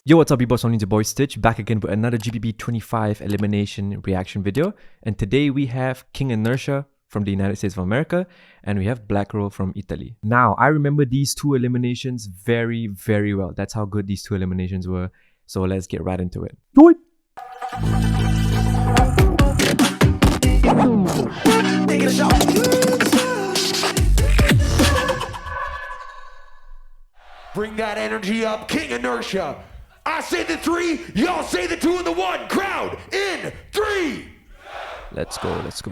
Yo, what's up, Beatbox? Only the boy Stitch, back again with another GBB25 elimination reaction video. And today we have King Inertia from the United States of America, and we have Blackroll from Italy. Now, I remember these two eliminations very, very well. That's how good these two eliminations were. So let's get right into it. Do it! Bring that energy up, King Inertia. I say the 3, y'all say the 2 and the 1. Crowd in 3. Let's go, let's go.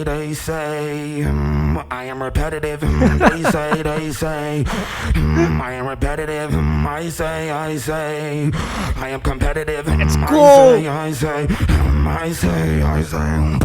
They say, I am repetitive. They say, I am repetitive. I say, I am competitive. Let's go. I say, I say.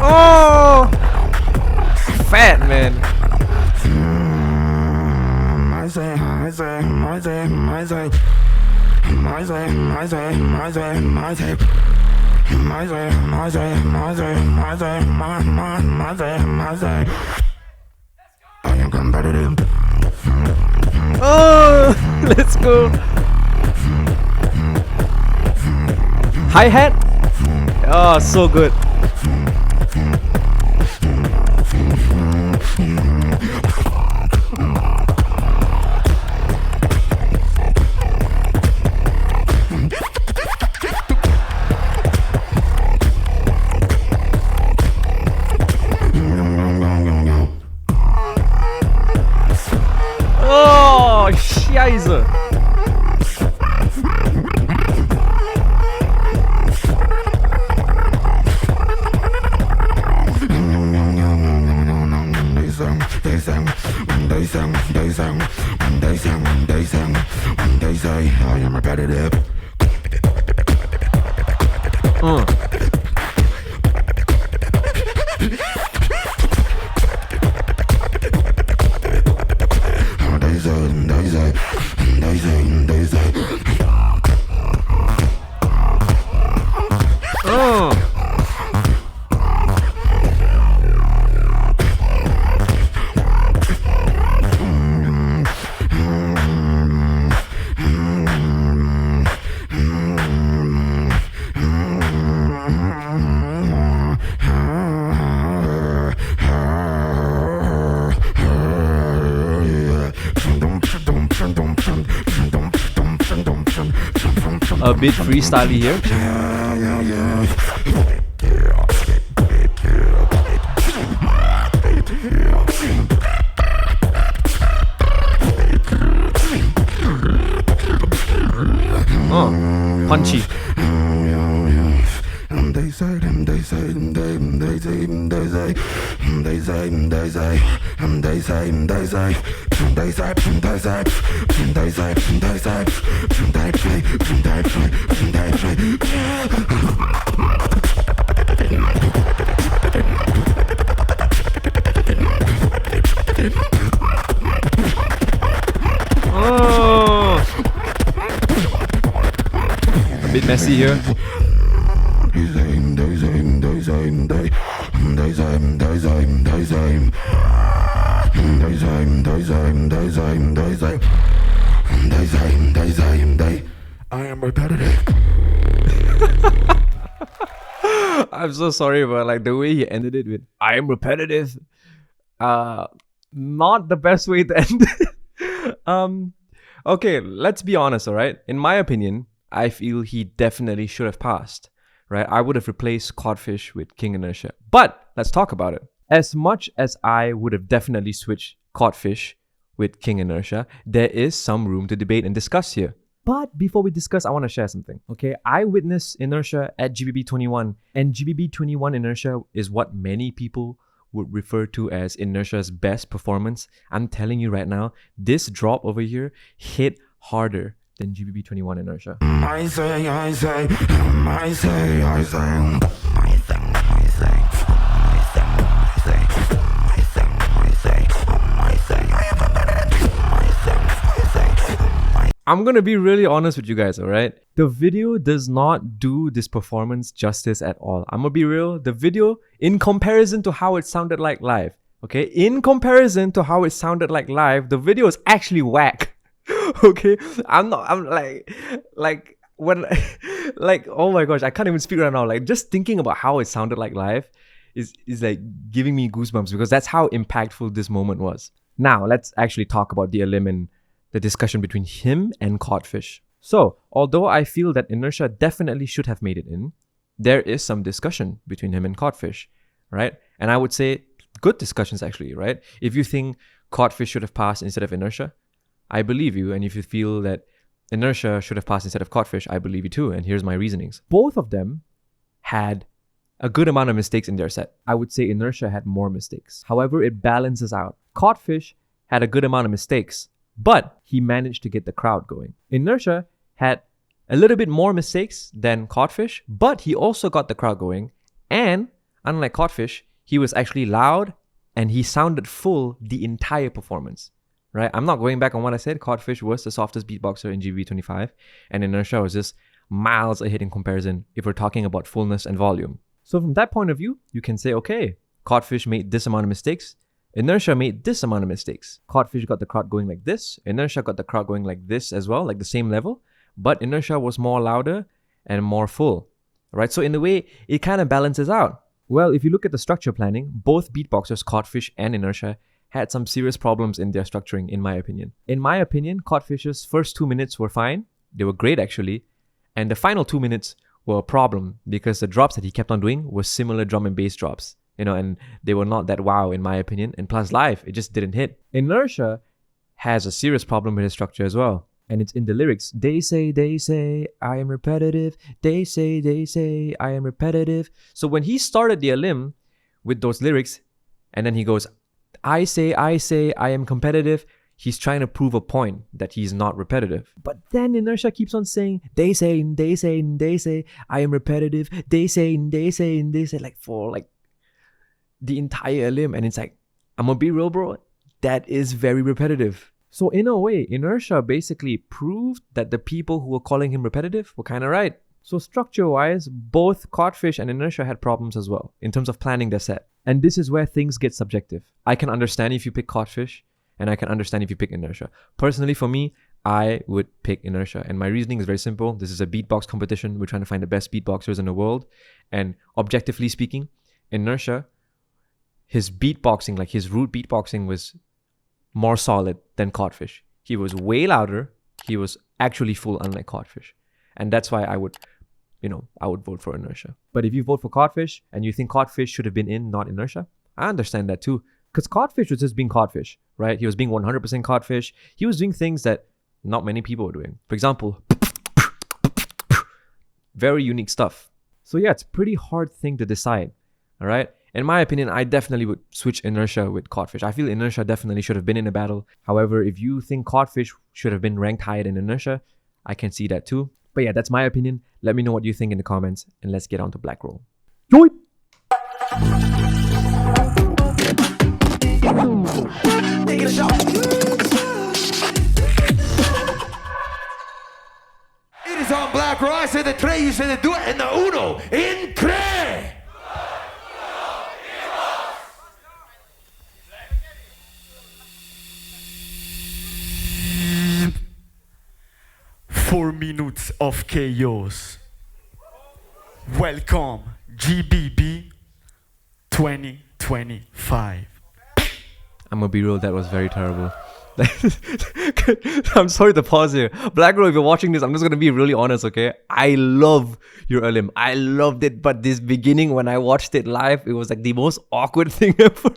Oh, fat man. I am competitive. Oh, let's go. Hi-hat. Oh, so good. Oh, Scheiße. They say I am repetitive. They say. A bit freestyly here. Punchy. A bit messy here. I am repetitive. I'm so sorry, but like the way he ended it with "I am repetitive," not the best way to end it. Okay, let's be honest, all right? In my opinion, I feel he definitely should have passed, right? I would have replaced Codfish with King Inertia. But let's talk about it. As much as I would have definitely switched Codfish with King Inertia, there is some room to debate and discuss here. But before we discuss, I want to share something. Okay, I witnessed inertia at GBB21, and GBB21 inertia is what many people would refer to as inertia's best performance. I'm telling you right now, this drop over here hit harder than GBB21 inertia. I say, I say, I'm gonna be really honest with you guys, alright? The video does not do this performance justice at all. I'm gonna be real. The video, in comparison to how it sounded like live, okay? In comparison to how it sounded like live, the video is actually whack. Okay? I'm like, when, like, oh my gosh, I can't even speak right now. Like, just thinking about how it sounded like live is like giving me goosebumps because that's how impactful this moment was. Now, let's actually talk about the Elimin, the discussion between him and Codfish. So, although I feel that inertia definitely should have made it in, there is some discussion between him and Codfish, right? And I would say good discussions actually, right? If you think Codfish should have passed instead of inertia, I believe you. And if you feel that inertia should have passed instead of Codfish, I believe you too. And here's my reasonings. Both of them had a good amount of mistakes in their set. I would say inertia had more mistakes. However, it balances out. Codfish had a good amount of mistakes, but he managed to get the crowd going. Inertia had a little bit more mistakes than Codfish, but he also got the crowd going. And unlike Codfish, he was actually loud and he sounded full the entire performance, right? I'm not going back on what I said. Codfish was the softest beatboxer in GBB25 and Inertia was just miles ahead in comparison if we're talking about fullness and volume. So from that point of view, you can say, okay, Codfish made this amount of mistakes. Inertia made this amount of mistakes. Codfish got the crowd going like this. Inertia got the crowd going like this as well, like the same level. But Inertia was more louder and more full, right? So in a way, it kind of balances out. Well, if you look at the structure planning, both beatboxers, Codfish and Inertia, had some serious problems in their structuring, in my opinion. In my opinion, Codfish's first 2 minutes were fine. They were great, actually. And the final 2 minutes were a problem because the drops that he kept on doing were similar drum and bass drops. You know, and they were not that wow, in my opinion. And plus live, it just didn't hit. Inertia has a serious problem with his structure as well. And it's in the lyrics. They say, I am repetitive. They say, I am repetitive. So when he started the Elim with those lyrics, and then he goes, I say, I am competitive, he's trying to prove a point that he's not repetitive. But then Inertia keeps on saying, they say, I am repetitive. They say, like for like the entire Elim. And it's like, I'm gonna be real, bro, that is very repetitive. So in a way, Inertia basically proved that the people who were calling him repetitive were kind of right. So structure-wise, both Codfish and Inertia had problems as well in terms of planning their set. And this is where things get subjective. I can understand if you pick Codfish, and I can understand if you pick Inertia. Personally, for me, I would pick Inertia. And my reasoning is very simple. This is a beatbox competition. We're trying to find the best beatboxers in the world. And objectively speaking, Inertia, his beatboxing, like his root beatboxing was more solid than Codfish. He was way louder. He was actually full, unlike Codfish. And that's why I would vote for Inertia. But if you vote for Codfish and you think Codfish should have been in, not Inertia, I understand that too. Because Codfish was just being Codfish, right? He was being 100% Codfish. He was doing things that not many people were doing. For example, very unique stuff. So yeah, it's a pretty hard thing to decide, all right? In my opinion, I definitely would switch Inertia with Codfish. I feel Inertia definitely should have been in a battle. However, if you think Codfish should have been ranked higher than Inertia, I can see that too. But yeah, that's my opinion. Let me know what you think in the comments and let's get on to Blackroll. Join! Take a shot. It is on Blackroll. I say the tres, you say the do it, and the uno in tres. 4 minutes of chaos. Welcome, GBB 2025. I'm gonna be real, that was very terrible. I'm sorry to pause here. Blackroll, if you're watching this, I'm just gonna be really honest, okay? I love your Elim. I loved it, but this beginning, when I watched it live, it was like the most awkward thing ever.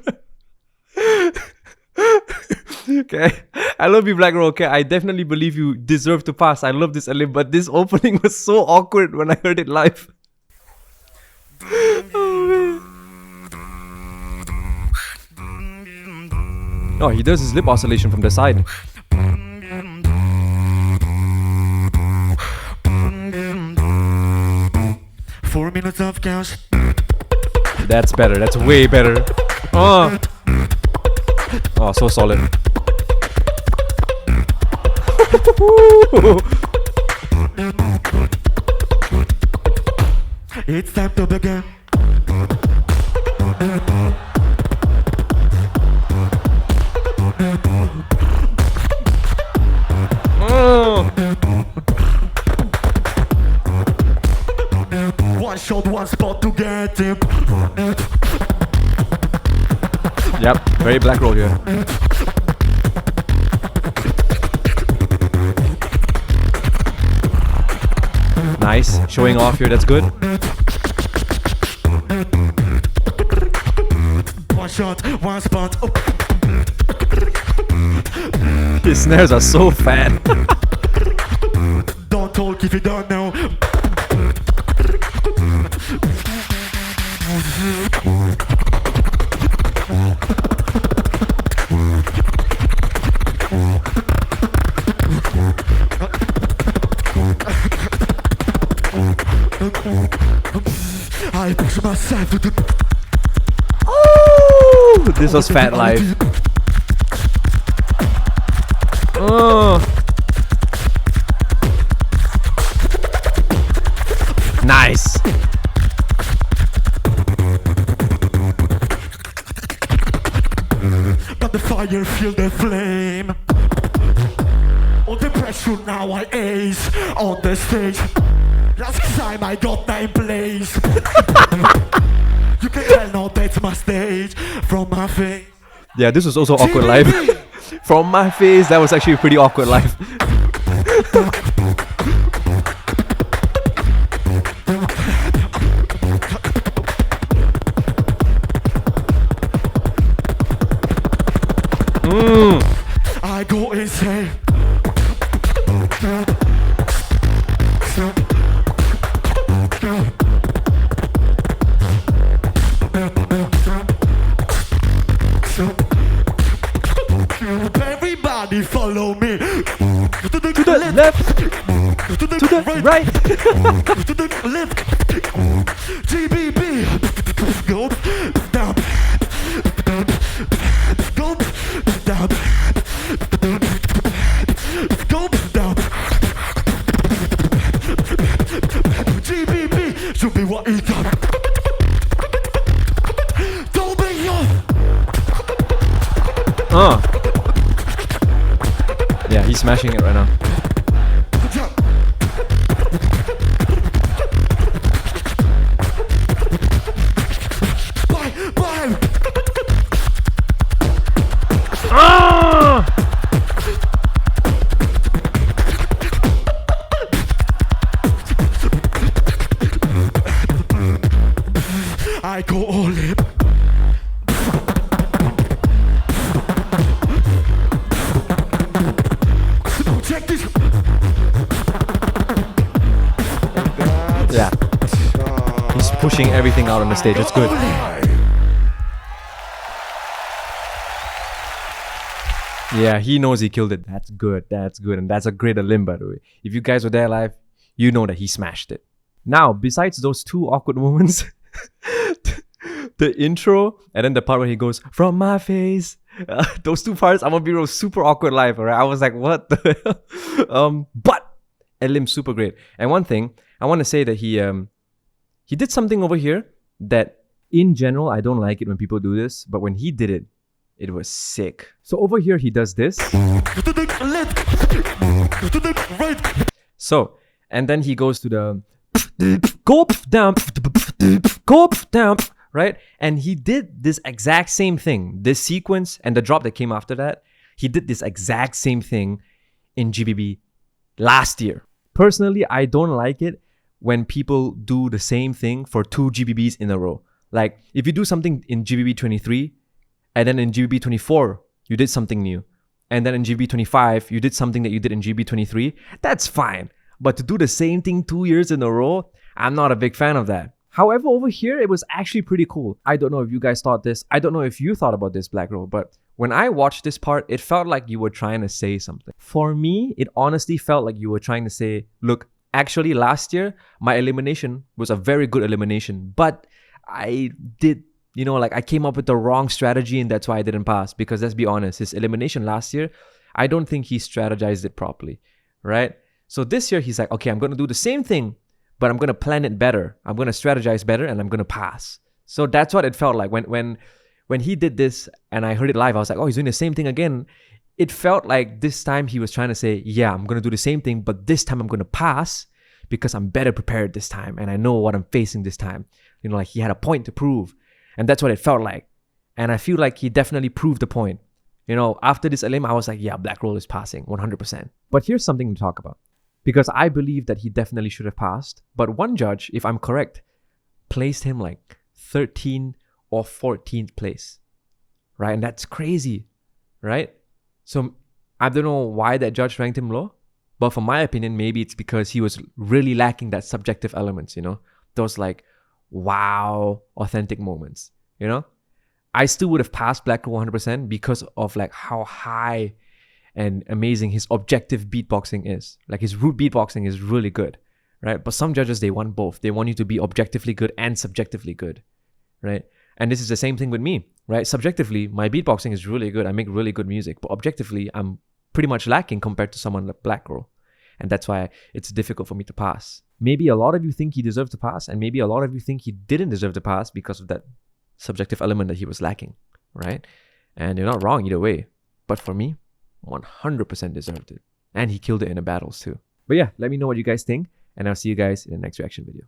Okay, I love you, Blackroll. Okay, I definitely believe you deserve to pass. I love this Elim, but this opening was so awkward when I heard it live. Oh, man. Oh, he does his lip oscillation from the side. 4 minutes of chaos. That's better. That's way better. Oh, oh, so solid. It's time to begin. Oh. One shot, one spot to get him. Yep, very Blackroll here. Nice, showing off here, that's good. One shot, one spot. Oh. His snares are so fat. Don't talk if you don't know. I push myself to the. Oh, this was fat live. Oh. Nice. Got the fire, feel the flame. On the pressure now I ace on the stage. Last time I got nine plays. You can tell now that's my stage from my face. Yeah, this was also awkward live. From my face, that was actually pretty awkward live. I go insane. Everybody follow me. To the Left, to the to the right. to the left. GBB. Go down. Go down. Go down. GBB should be what he done. Don't be young. Yeah, he's smashing it right now. Bye, bye. I go all in. Check this. Yeah, he's pushing everything out on the stage. It's good. Yeah, he knows he killed it. That's good. That's good. And that's a great Elim, by the way. If you guys were there live, you know that he smashed it. Now, besides those two awkward moments, the intro and then the part where he goes, from my face. Those two parts, I'm gonna be real, super awkward live, alright? I was like, what the hell? But Elim, super great. And one thing, I want to say that he did something over here that, in general, I don't like it when people do this, but when he did it, it was sick. So over here, he does this. To the left. To the right. So, and then he goes to the go down, right? And he did this exact same thing. This sequence and the drop that came after that, he did this exact same thing in GBB last year. Personally, I don't like it when people do the same thing for 2 GBBs in a row. Like, if you do something in GBB 23, and then in GBB 24, you did something new. and then in GB25, you did something that you did in GB23, that's fine. But to do the same thing 2 years in a row, I'm not a big fan of that. However, over here, it was actually pretty cool. I don't know if you guys thought this. I don't know if you thought about this, Blackroll, but when I watched this part, it felt like you were trying to say something. For me, it honestly felt like you were trying to say, look, actually last year, my elimination was a very good elimination, but I did, I came up with the wrong strategy and that's why I didn't pass. Because let's be honest, his elimination last year, I don't think he strategized it properly, right? So this year, he's like, okay, I'm going to do the same thing, but I'm going to plan it better. I'm going to strategize better and I'm going to pass. So that's what it felt like. When he did this and I heard it live, I was like, oh, he's doing the same thing again. It felt like this time he was trying to say, yeah, I'm going to do the same thing, but this time I'm going to pass because I'm better prepared this time and I know what I'm facing this time. Like he had a point to prove. And that's what it felt like. And I feel like he definitely proved the point. After this elim, I was like, yeah, Blackroll is passing 100%. But here's something to talk about. Because I believe that he definitely should have passed. But one judge, if I'm correct, placed him like 13th or 14th place. Right? And that's crazy. Right? So I don't know why that judge ranked him low. But from my opinion, maybe it's because he was really lacking that subjective elements, those like, wow, authentic moments, I still would have passed Blackroll 100% because of like how high and amazing his objective beatboxing is. Like his root beatboxing is really good, right? But some judges, they want both. They want you to be objectively good and subjectively good, right? And this is the same thing with me, right? Subjectively, my beatboxing is really good. I make really good music. But objectively, I'm pretty much lacking compared to someone like Blackroll. And that's why it's difficult for me to pass. Maybe a lot of you think he deserved to pass, and maybe a lot of you think he didn't deserve to pass because of that subjective element that he was lacking, right? And you're not wrong either way. But for me, 100% deserved it. And he killed it in the battles too. But yeah, let me know what you guys think, and I'll see you guys in the next reaction video.